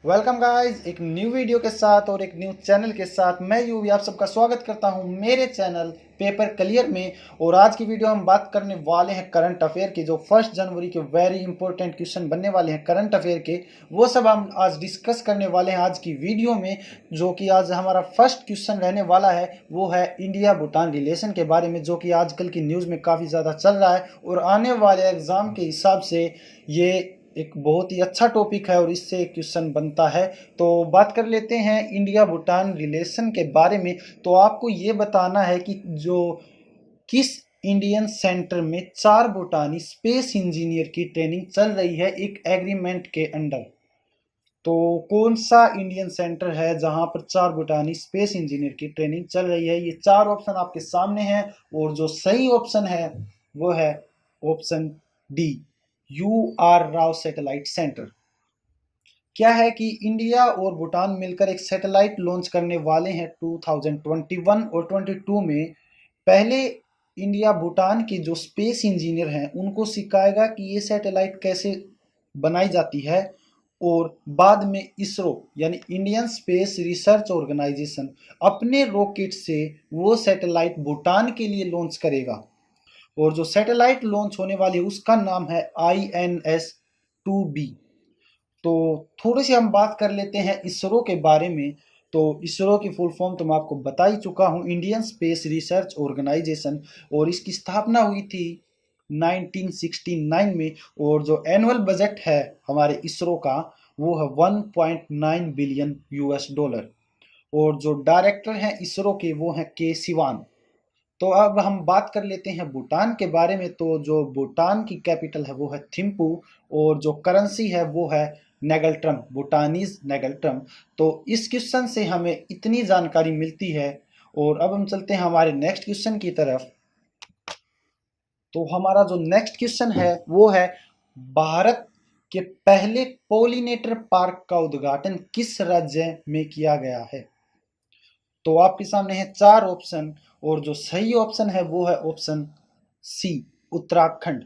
Welcome guys, एक new video के साथ और एक न्यू चैनल के साथ मैं यूवी आप सबका स्वागत करता हूं मेरे चैनल पेपर क्लियर में। और आज की वीडियो हम बात करने वाले हैं करंट अफेयर की, जो 1 जनवरी के वेरी इंपॉर्टेंट क्वेश्चन बनने वाले हैं करंट अफेयर के, वो सब हम आज डिस्कस करने वाले हैं आज की वीडियो में। जो कि आज हमारा फर्स्ट क्वेश्चन रहने वाला है वो है इंडिया भूटान रिलेशन के बारे में, जो कि आजकल की न्यूज़ में काफ़ी ज़्यादा चल रहा है और आने वाले एग्ज़ाम के हिसाब से ये एक बहुत ही अच्छा टॉपिक है और इससे एक क्वेश्चन बनता है। तो बात कर लेते हैं इंडिया भूटान रिलेशन के बारे में। तो आपको ये बताना है कि जो किस इंडियन सेंटर में 4 भूटानी स्पेस इंजीनियर की ट्रेनिंग चल रही है एक एग्रीमेंट के अंडर। तो कौन सा इंडियन सेंटर है जहां पर 4 भूटानी स्पेस इंजीनियर की ट्रेनिंग चल रही है? ये 4 ऑप्शन आपके सामने हैं और जो सही ऑप्शन है वो है option D, UR Rao satellite centre. क्या है कि इंडिया और भूटान मिलकर एक सैटेलाइट लॉन्च करने वाले हैं 2021 और 22 में। पहले इंडिया भूटान के जो स्पेस इंजीनियर हैं उनको सिखाएगा कि ये सैटेलाइट कैसे बनाई जाती है, और बाद में इसरो यानी इंडियन स्पेस रिसर्च ऑर्गेनाइजेशन अपने रॉकेट से वो सैटेलाइट भूटान के लिए लॉन्च करेगा। और जो सैटेलाइट लॉन्च होने वाली है उसका नाम है INS-2B। तो थोड़ी सी हम बात कर लेते हैं इसरो के बारे में। तो इसरो की फुल फॉर्म तो मैं आपको बता ही चुका हूँ, इंडियन स्पेस रिसर्च ऑर्गेनाइजेशन, और इसकी स्थापना हुई थी 1969 में। और जो एनुअल बजट है हमारे इसरो का वो है 1.9 बिलियन US डॉलर। और जो डायरेक्टर हैं इसरो के वो हैं के सिवान। तो अब हम बात कर लेते हैं भूटान के बारे में। तो जो भूटान की कैपिटल है वो है थिम्पू, और जो करेंसी है वो है नेगल्ट्रम, भूटानीज नेगल्ट्रम। तो इस क्वेश्चन से हमें इतनी जानकारी मिलती है। और अब हम चलते हैं हमारे नेक्स्ट क्वेश्चन की तरफ। तो हमारा जो नेक्स्ट क्वेश्चन है वो है, भारत के पहले पोलिनेटर पार्क का उद्घाटन किस राज्य में किया गया है? तो आपके सामने है 4 ऑप्शन, और जो सही ऑप्शन है वो है ऑप्शन सी, उत्तराखंड।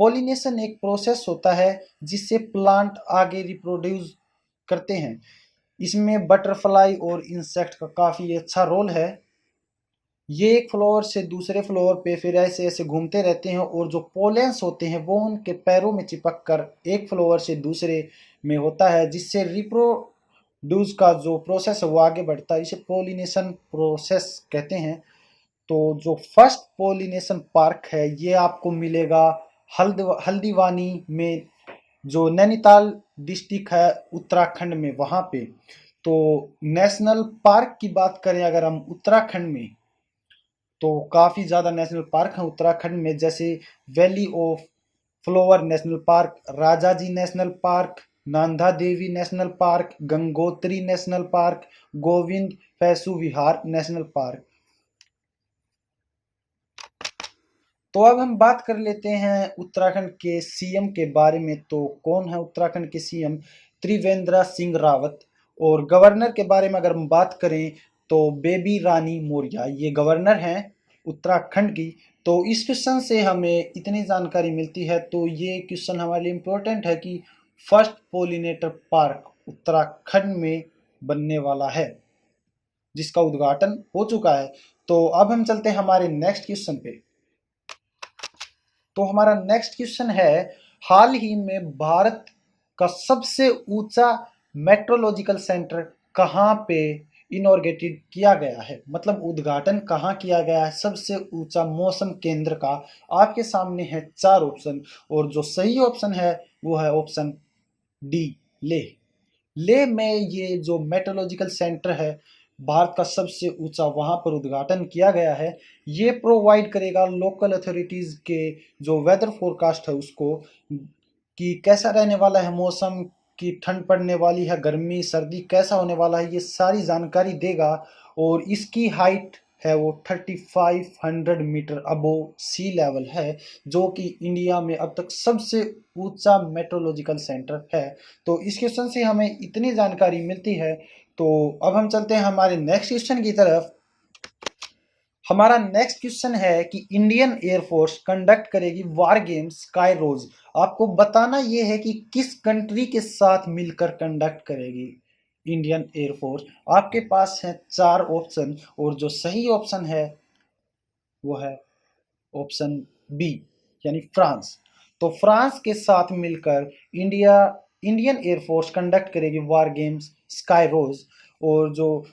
पॉलिनेशन एक प्रोसेस होता है जिससे प्लांट आगे रिप्रोड्यूस करते हैं। इसमें बटरफ्लाई और इंसेक्ट का काफ़ी अच्छा रोल है। ये एक फ्लावर से दूसरे फ्लावर पे फिर ऐसे ऐसे घूमते रहते हैं, और जो पोलेंस होते हैं वो उनके पैरों में चिपक कर एक फ्लावर से दूसरे में होता है, जिससे रिप्रोड्यूस का जो प्रोसेस है वो आगे बढ़ता है। इसे पोलिनेशन प्रोसेस कहते हैं। तो जो फर्स्ट पोलिनेशन पार्क है ये आपको मिलेगा हल्द्वानी में, जो नैनीताल डिस्ट्रिक्ट है उत्तराखंड में, वहाँ पे। तो नेशनल पार्क की बात करें अगर हम उत्तराखंड में, तो काफ़ी ज़्यादा नेशनल पार्क हैं उत्तराखंड में, जैसे valley of flower national park, Rajaji national park, Nanda Devi national park, Gangotri national park, Govind Pashu Vihar national park. तो अब हम बात कर लेते हैं उत्तराखंड के सीएम के बारे में। तो कौन है उत्तराखंड के सीएम? त्रिवेंद्र सिंह रावत। और गवर्नर के बारे में अगर हम बात करें तो बेबी रानी मौर्य ये गवर्नर हैं उत्तराखंड की। तो इस क्वेश्चन से हमें इतनी जानकारी मिलती है। तो ये क्वेश्चन हमारे लिए इम्पोर्टेंट है कि फर्स्ट पोलिनेटर पार्क उत्तराखंड में बनने वाला है, जिसका उद्घाटन हो चुका है। तो अब हम चलते हैं हमारे नेक्स्ट क्वेश्चन पे। तो हमारा नेक्स्ट क्वेश्चन है, हाल ही में भारत का सबसे ऊंचा मेट्रोलॉजिकल सेंटर कहाँ पे इनॉर्गेटेड किया गया है? मतलब उद्घाटन कहाँ किया गया है सबसे ऊंचा मौसम केंद्र का? आपके सामने है 4 ऑप्शन, और जो सही ऑप्शन है वो है ऑप्शन डी, लेह। लेह में ये जो मेट्रोलॉजिकल सेंटर है भारत का सबसे ऊंचा, वहां पर उद्घाटन किया गया है। ये प्रोवाइड करेगा लोकल अथॉरिटीज़ के जो वेदर फोरकास्ट है उसको, कि कैसा रहने वाला है मौसम, की ठंड पड़ने वाली है, गर्मी सर्दी कैसा होने वाला है, ये सारी जानकारी देगा। और इसकी हाइट है वो 3500 मीटर अबोव सी लेवल है, जो कि इंडिया में अब तक सबसे ऊंचा मेट्रोलॉजिकल सेंटर है। तो इस क्वेश्चन से हमें इतनी जानकारी मिलती है। तो अब हम चलते हैं हमारे नेक्स्ट क्वेश्चन की तरफ। हमारा नेक्स्ट क्वेश्चन है कि इंडियन एयरफोर्स कंडक्ट करेगी वार गेम्स स्काई रोज। आपको बताना यह है कि किस कंट्री के साथ मिलकर कंडक्ट करेगी इंडियन एयरफोर्स। आपके पास है चार ऑप्शन और जो सही ऑप्शन है वो है ऑप्शन बी यानी फ्रांस। तो फ्रांस के साथ मिलकर इंडियन एयरफोर्स कंडक्ट करेगी वार गेम्स स्काई रोज। और जो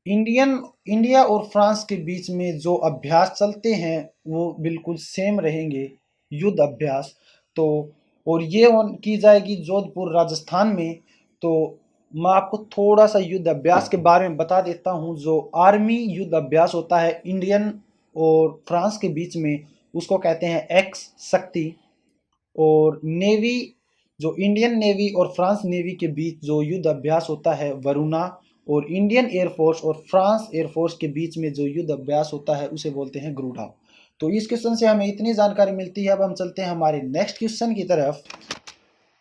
इंडिया और फ्रांस के बीच में जो अभ्यास चलते हैं वो बिल्कुल सेम रहेंगे, युद्ध अभ्यास। तो और ये की जाएगी जोधपुर राजस्थान में। तो मैं आपको थोड़ा सा युद्ध अभ्यास के बारे में बता देता हूँ। जो आर्मी युद्ध अभ्यास होता है इंडियन और फ्रांस के बीच में, उसको कहते हैं एक्स शक्ति। और नेवी, जो इंडियन नेवी और फ्रांस नेवी के बीच जो युद्ध अभ्यास होता है वरुणा। और इंडियन एयरफोर्स और फ्रांस एयरफोर्स के बीच में जो युद्ध अभ्यास होता है उसे बोलते हैं ग्रुडा। तो इस क्वेश्चन से हमें इतनी जानकारी मिलती है। अब हम चलते हैं हमारे नेक्स्ट क्वेश्चन की तरफ।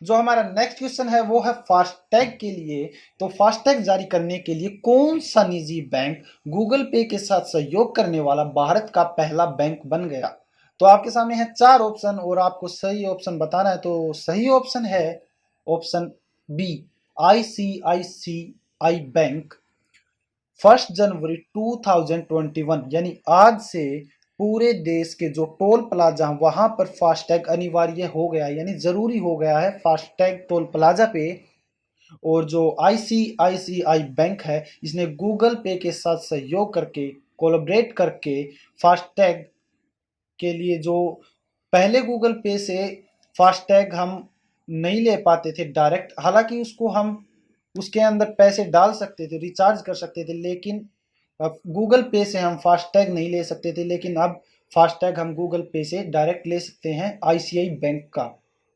जो हमारा नेक्स्ट क्वेश्चन है वो है फास्टैग के लिए। तो फास्टैग जारी करने के लिए कौन सा निजी बैंक गूगल पे के साथ सहयोग करने वाला भारत का पहला बैंक बन गया। तो आपके सामने है चार ऑप्शन और आपको सही ऑप्शन बताना है। तो सही ऑप्शन है ऑप्शन बी आईसीआईसीआई बैंक। 1 जनवरी 2021 यानी आज से पूरे देश के जो टोल प्लाजा वहां पर फास्टैग अनिवार्य हो गया, यानी जरूरी हो गया है फास्टैग टोल प्लाजा पे। और जो आईसीआईसीआई बैंक है इसने गूगल पे के साथ सहयोग करके, कोलैबोरेट करके फास्टैग के लिए, जो पहले गूगल पे से फास्टैग हम नहीं ले पाते थे डायरेक्ट, हालांकि उसको हम उसके अंदर पैसे डाल सकते थे, रिचार्ज कर सकते थे, लेकिन अब गूगल पे से हम फास्टैग नहीं ले सकते थे। लेकिन अब फास्टैग हम गूगल पे से डायरेक्ट ले सकते हैं, आईसीआई बैंक का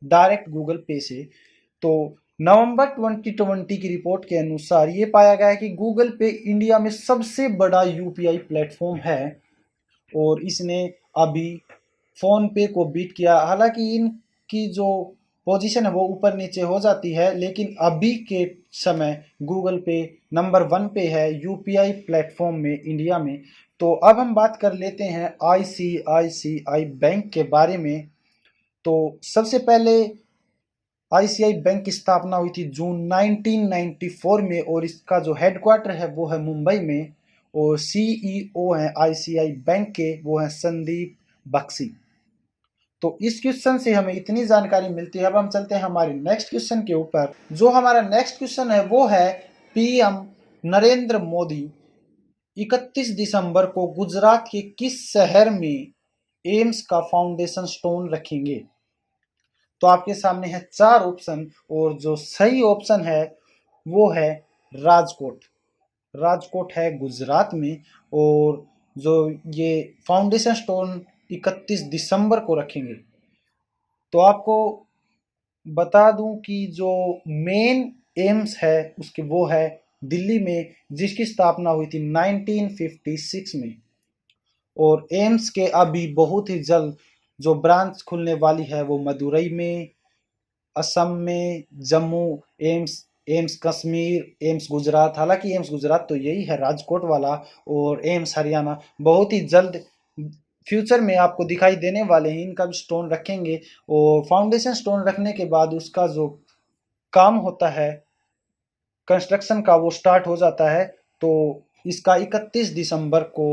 डायरेक्ट गूगल पे से। तो नवंबर 2020 की रिपोर्ट के अनुसार ये पाया गया है कि गूगल पे इंडिया में सबसे बड़ा यूपीआई प्लेटफॉर्म है और इसने अभी फोन पे को बीट किया। हालांकि इनकी जो पोजीशन है वो ऊपर नीचे हो जाती है, लेकिन अभी के समय गूगल पे नंबर 1 पे है यूपीआई प्लेटफॉर्म में इंडिया में। तो अब हम बात कर लेते हैं आईसीआईसीआई बैंक के बारे में। तो सबसे पहले आईसीआई बैंक की स्थापना हुई थी जून 1994 में और इसका जो हेडक्वार्टर है वो है मुंबई में। और सीईओ हैं आईसीआई बैंक के वो हैं संदीप बख्शी। तो इस क्वेश्चन से हमें इतनी जानकारी मिलती है। अब हम चलते हैं हमारे नेक्स्ट क्वेश्चन के ऊपर। जो हमारा नेक्स्ट क्वेश्चन है वो है पीएम नरेंद्र मोदी 31 दिसंबर को गुजरात के किस शहर में एम्स का फाउंडेशन स्टोन रखेंगे। तो आपके सामने है चार ऑप्शन और जो सही ऑप्शन है वो है राजकोट। राजकोट है गुजरात में। और जो ये फाउंडेशन स्टोन 31 दिसंबर को रखेंगे। तो आपको बता दूं कि जो मेन एम्स है उसके वो है दिल्ली में, जिसकी स्थापना हुई थी 1956 में। और एम्स के अभी बहुत ही जल्द जो ब्रांच खुलने वाली है वो मदुरई में, असम में, Jammu AIIMS, AIIMS Kashmir, AIIMS Gujarat. हालांकि एम्स गुजरात तो यही है राजकोट वाला, और एम्स हरियाणा बहुत ही जल्द फ्यूचर में आपको दिखाई देने वाले हैं। इनका भी स्टोन रखेंगे और फाउंडेशन स्टोन रखने के बाद उसका जो काम होता है कंस्ट्रक्शन का वो स्टार्ट हो जाता है। तो इसका 31 दिसंबर को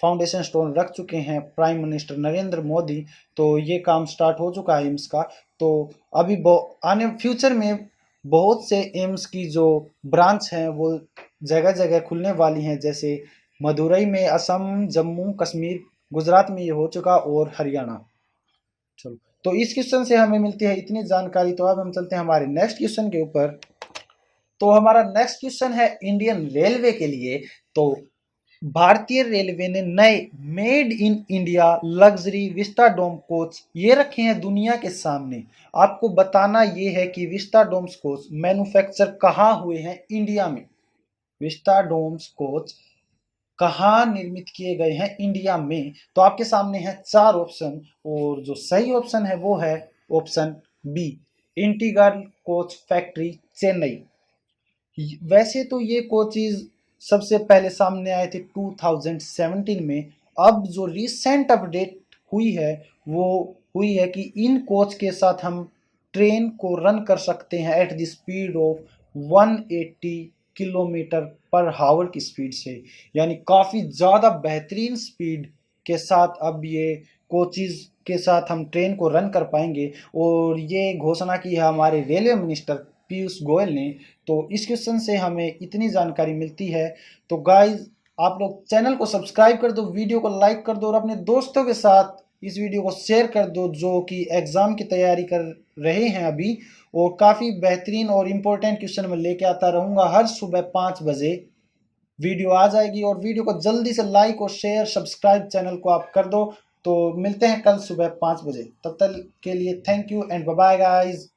फाउंडेशन स्टोन रख चुके हैं प्राइम मिनिस्टर नरेंद्र मोदी। तो ये काम स्टार्ट हो चुका है एम्स का। तो अभी आने फ्यूचर में बहुत से एम्स की जो ब्रांच हैं वो जगह जगह खुलने वाली हैं, जैसे मदुरई में, असम, जम्मू कश्मीर, गुजरात में ये हो चुका, और हरियाणा। चलो, तो इस क्वेश्चन से हमें मिलती है इतनी जानकारी। तो अब हम चलते हैं हमारे नेक्स्ट क्वेश्चन के ऊपर। तो हमारा नेक्स्ट क्वेश्चन है इंडियन रेलवे के लिए। तो भारतीय रेलवे ने नए made in India luxury vistadome coach ये रखे हैं दुनिया के सामने। आपको बताना ये है कि विस्टाडोम्स कोच मैन्युफैक्चर कहाँ हुए हैं इंडिया में। विस्टाडोम्स कोच कहाँ निर्मित किए गए हैं इंडिया में। तो आपके सामने है चार ऑप्शन और जो सही ऑप्शन है वो है option B integral coach factory Chennai. वैसे तो ये कोचेज सबसे पहले सामने आए थे 2017 में। अब जो रिसेंट अपडेट हुई है वो हुई है कि इन कोच के साथ हम ट्रेन को रन कर सकते हैं at the speed of 180 kilometre पर हावर की स्पीड से, यानी काफ़ी ज़्यादा बेहतरीन स्पीड के साथ अब ये कोचेज़ के साथ हम ट्रेन को रन कर पाएंगे। और ये घोषणा की है हमारे रेलवे मिनिस्टर पीयूष गोयल ने। तो इस क्वेश्चन से हमें इतनी जानकारी मिलती है। तो गाइज, आप लोग चैनल को सब्सक्राइब कर दो, वीडियो को लाइक कर दो और अपने दोस्तों के साथ इस वीडियो को शेयर कर दो जो कि एग्ज़ाम की तैयारी कर रहे हैं अभी। और काफ़ी बेहतरीन और इम्पोर्टेंट क्वेश्चन मैं लेके आता रहूँगा। हर सुबह 5 बजे वीडियो आ जाएगी। और वीडियो को जल्दी से लाइक और शेयर सब्सक्राइब चैनल को आप कर दो। तो मिलते हैं कल सुबह 5 बजे। तब तक के लिए thank you and bye bye guys.